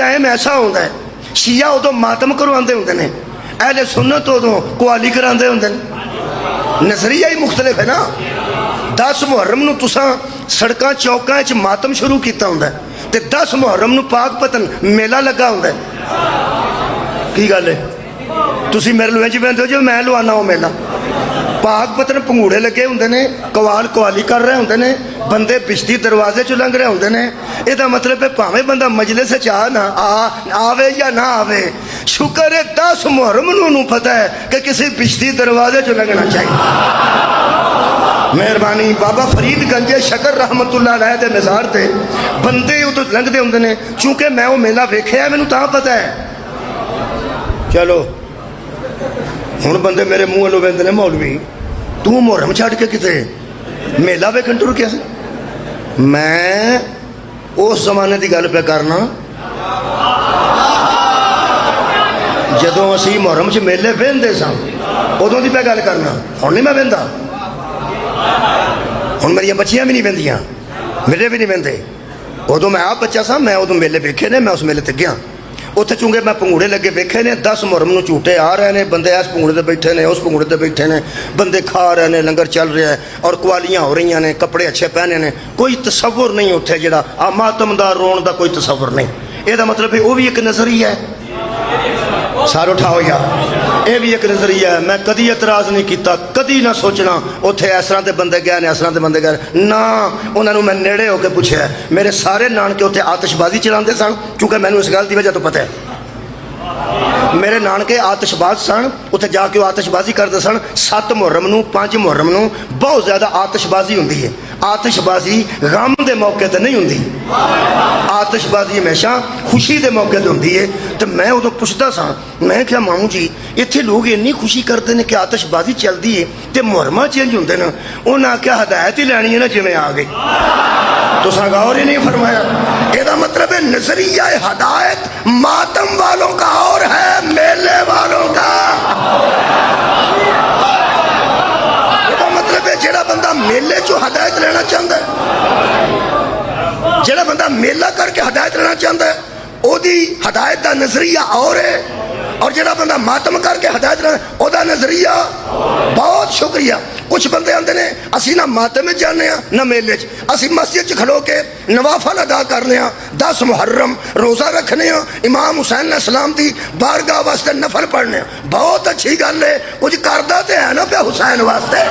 Time ऐसा आता है, शिया उदों मातम करवाते होंगे ने, अहले सुन्नत उदों कवाली कराते होंगे ने। नजरिया ही मुख्तलिफ है ना। 10 मुहर्रम नूं तुसां सड़कां चौकां च मातम शुरू किया होंगे, ते 10 मुहर्रम नूं पाक पतन मेला लगा होंगे। की गल है, तुसीं मेरे लुएं च बहते हो जो मैं लुआना वो मेला। पाक पतन पंगूड़े लगे होंगे ने, कवाल कवाली कर रहे होंगे ने, बंदे बिश्ती दरवाजे चो लंघ रहे होंगे ने। यदा मतलब है भावें बंदा मजलिस च ना आवे या ना आवे, शुक्र है 10 मुहर्रम नूं पता है कि किसी बिश्ती दरवाजे चो लंघना चाहिए। मेहरबानी बाबा फरीद गंजे शकर रहमतुल्लाह अलैह दे मज़ार ते बंदे उतों लंघते होंगे ने। चूंकि मैं वो मेला वेखिया मैनूं तां पता है। चलो हुण बंदे मेरे मूँह वालों वेंदे ने, मौलवी तू मुहर्रम छड्ड के किते मेला वेखण टुर गया। मैं उस जमाने की गल पे करना जदों असीं मुहर्रम च मेले वेंदे सां, उदों की मैं गल करना। हुण नहीं मैं वेंदा, हुण मेरियां बच्चियां भी नहीं वेंदियां, मेरे भी नहीं वेंदे। उदों मैं आप बच्चा सा, मैं उदों मेले वेखे ने, मैं उस मेले ते गया। उत्थे चूंकि मैं पंगूड़े लगे वेखे ने, 10 मुहर्रम नूं झूटे आ रहे हैं, बंदे इस पंगूड़े ते बैठे ने, उस पंगूड़े ते बैठे ने, बंदे खा रहे हैं, लंगर चल रहा है और कवालियां हो रही ने, कपड़े अच्छे पहने ने। कोई तसव्वुर नहीं उत्थे जिहड़ा आ मातम दा रोण दा कोई तसव्वुर नहीं। ਇਹਦਾ मतलब है वो भी एक नजरिया है। सार उठाओ यार, यह भी एक नजरिया है। मैं कदी एतराज़ नहीं किया, कदी ना सोचना उत्थे इस तरह के बंदे गए ने, इस तरह के बंदे गए ना। उन्होंने मैं नेड़े होकर पूछा, मेरे सारे नानके उत्थे आतिशबाजी चलाते सन, क्योंकि मैनू इस गल की वजह तो पता है मेरे नानके आतिशबाज सन। उत्थे जाके आतिशबाजी करते सन। 7 मुहर्रम नूं 5 मुहर्रम नूं बहुत ज़्यादा आतिशबाजी होंदी है। आतिशबाजी गम के मौके पर नहीं होंदी, आतिशबाजी हमेशा खुशी के मौके पर होंदी है। तो मैं उदों पुछदा सा, मैं क्या मामू जी इत्थे लोग इन्नी खुशी करते हैं कि आतिशबाजी चलती है तो मुहर्रमा चेंज होंगे ना। उन्हें आख्या हदायत ही लैनी है ना, जिवें आ गई। तुसां गौर ही नहीं फरमाया। ਇਹਦਾ मतलब है नजरिया हदायत मातम वालों का और है मेले वालों का। ਇਹਦਾ मतलब है जेड़ा बंदा मेले चो हदायत लेना चाहता है, जेड़ा बंदा मेला करके हदायत लेना चाहता है, ओदी हदायत का नजरिया और है। और जेड़ा बंदा मातम करके हदायत लेना, ओदा नजरिया। बहुत शुक्रिया। कुछ बंदे आते ने असी ना मातम में जाने ना मेले च, असी मस्जिद च खलो के नवाफल अदा करने, 10 मुहर्रम रोज़ा रखने, इमाम हुसैन सलाम की बारगाह वास्ते नफल पढ़ने। बहुत अच्छी गल है, कुछ करदा ते है ना पे हुसैन वास्ते।